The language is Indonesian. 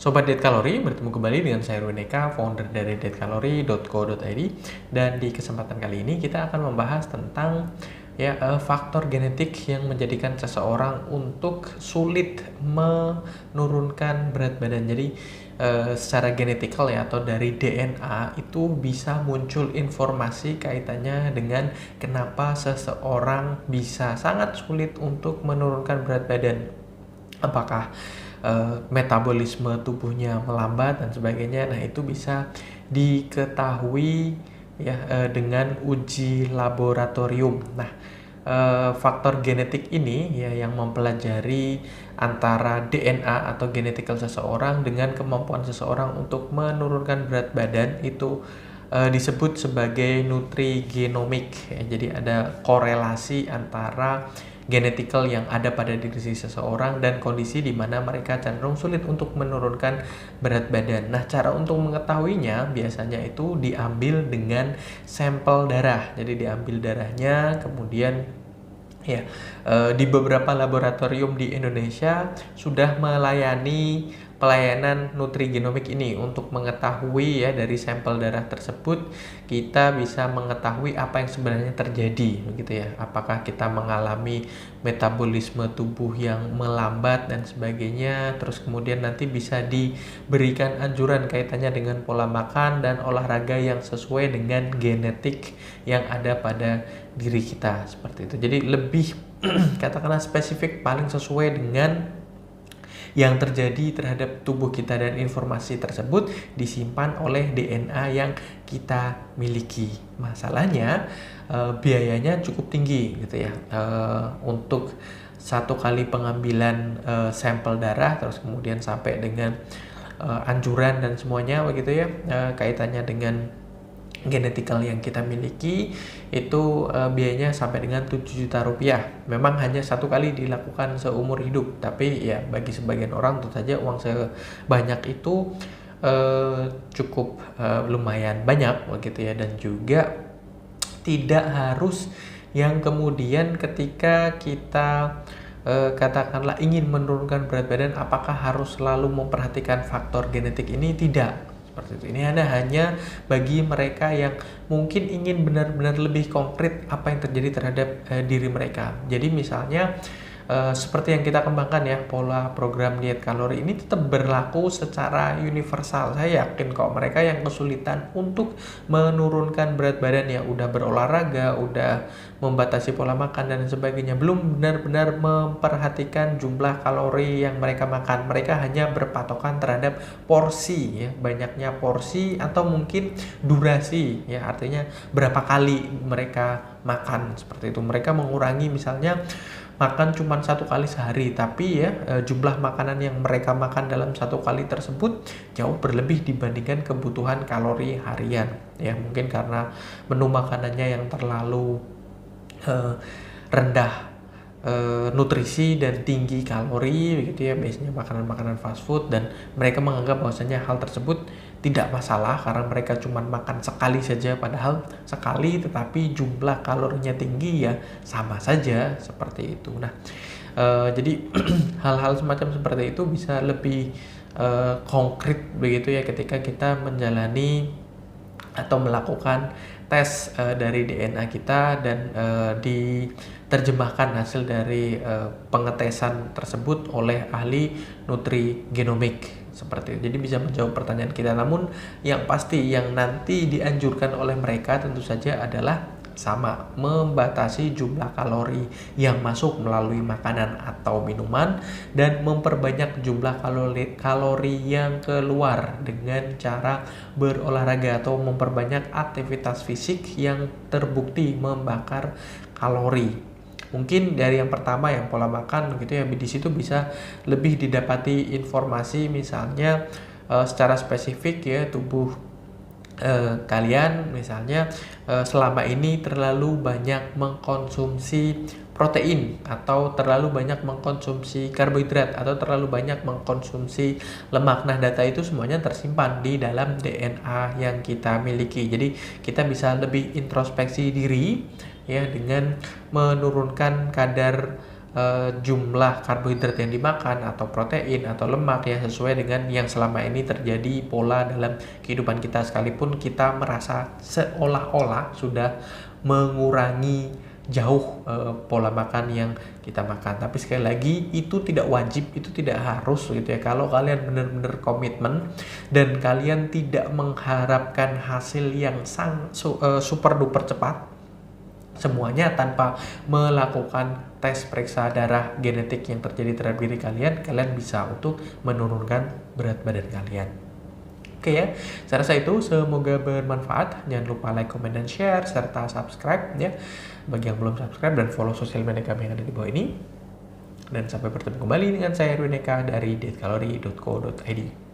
Sobat Diet Kalori, bertemu kembali dengan saya Ruben Eka, founder dari dietkalori.co.id. Dan di kesempatan kali ini kita akan membahas tentang faktor genetik yang menjadikan seseorang untuk sulit menurunkan berat badan. Jadi secara genetikal atau dari DNA itu bisa muncul informasi kaitannya dengan kenapa seseorang bisa sangat sulit untuk menurunkan berat badan. Apakah metabolisme tubuhnya melambat dan sebagainya. Nah, itu bisa diketahui dengan uji laboratorium. Nah, faktor genetik ini yang mempelajari antara DNA atau genetikal seseorang dengan kemampuan seseorang untuk menurunkan berat badan itu disebut sebagai nutrigenomik. Jadi ada korelasi antara genetikal yang ada pada diri seseorang dan kondisi di mana mereka cenderung sulit untuk menurunkan berat badan. Nah, cara untuk mengetahuinya biasanya itu diambil dengan sampel darah. Jadi diambil darahnya, kemudian di beberapa laboratorium di Indonesia sudah melayani pelayanan nutrigenomik ini untuk mengetahui dari sampel darah tersebut kita bisa mengetahui apa yang sebenarnya terjadi begitu ya. Apakah kita mengalami metabolisme tubuh yang melambat dan sebagainya, terus kemudian nanti bisa diberikan anjuran kaitannya dengan pola makan dan olahraga yang sesuai dengan genetik yang ada pada diri kita seperti itu. Jadi lebih katakanlah spesifik, paling sesuai dengan yang terjadi terhadap tubuh kita, dan informasi tersebut disimpan oleh DNA yang kita miliki. Masalahnya biayanya cukup tinggi gitu ya, untuk satu kali pengambilan sampel darah, terus kemudian sampai dengan anjuran dan semuanya begitu ya, kaitannya dengan genetikal yang kita miliki itu biayanya sampai dengan 7 juta rupiah. Memang hanya satu kali dilakukan seumur hidup, tapi ya bagi sebagian orang tentu saja uang sebanyak itu cukup lumayan banyak begitu ya. Dan juga tidak harus yang kemudian ketika kita katakanlah ingin menurunkan berat badan, apakah harus selalu memperhatikan faktor genetik ini? Tidak. Seperti itu. Ini hanya bagi mereka yang mungkin ingin benar-benar lebih konkret apa yang terjadi terhadap diri mereka. Jadi misalnya seperti yang kita kembangkan ya, pola program diet kalori ini tetap berlaku secara universal. Saya yakin kok mereka yang kesulitan untuk menurunkan berat badan ya, udah berolahraga, udah membatasi pola makan dan sebagainya, belum benar-benar memperhatikan jumlah kalori yang mereka makan. Mereka hanya berpatokan terhadap porsi ya, banyaknya porsi atau mungkin durasi ya, artinya berapa kali mereka makan seperti itu. Mereka mengurangi misalnya makan cuma satu kali sehari, tapi jumlah makanan yang mereka makan dalam satu kali tersebut jauh berlebih dibandingkan kebutuhan kalori harian ya. Mungkin karena menu makanannya yang terlalu rendah nutrisi dan tinggi kalori begitu ya, biasanya makanan-makanan fast food, dan mereka menganggap bahwasanya hal tersebut tidak masalah karena mereka cuma makan sekali saja, padahal sekali tetapi jumlah kalorinya tinggi ya sama saja seperti itu. Nah, jadi hal-hal semacam seperti itu bisa lebih konkret begitu ya ketika kita menjalani atau melakukan tes dari DNA kita dan diterjemahkan hasil dari pengetesan tersebut oleh ahli nutrigenomik seperti itu. Jadi bisa menjawab pertanyaan kita. Namun yang pasti yang nanti dianjurkan oleh mereka tentu saja adalah sama, membatasi jumlah kalori yang masuk melalui makanan atau minuman dan memperbanyak jumlah kalori yang keluar dengan cara berolahraga atau memperbanyak aktivitas fisik yang terbukti membakar kalori. Mungkin dari yang pertama yang pola makan gitu ya, di situ bisa lebih didapati informasi misalnya secara spesifik ya, tubuh kalian misalnya selama ini terlalu banyak mengkonsumsi protein atau terlalu banyak mengkonsumsi karbohidrat atau terlalu banyak mengkonsumsi lemak. Nah, data itu semuanya tersimpan di dalam DNA yang kita miliki. Jadi kita bisa lebih introspeksi diri ya dengan menurunkan kadar jumlah karbohidrat yang dimakan atau protein atau lemak ya sesuai dengan yang selama ini terjadi pola dalam kehidupan kita, sekalipun kita merasa seolah-olah sudah mengurangi jauh pola makan yang kita makan. Tapi sekali lagi itu tidak wajib, itu tidak harus gitu ya. Kalau kalian benar-benar komitmen dan kalian tidak mengharapkan hasil yang super duper cepat, semuanya tanpa melakukan tes periksa darah genetik yang terjadi terhadap diri kalian, kalian bisa untuk menurunkan berat badan kalian. Oke ya, saya rasa itu semoga bermanfaat. Jangan lupa like, comment, dan share, serta subscribe ya bagi yang belum subscribe, dan follow sosial media kami yang ada di bawah ini. Dan sampai bertemu kembali dengan saya Erwin Eka dari dietkalori.co.id.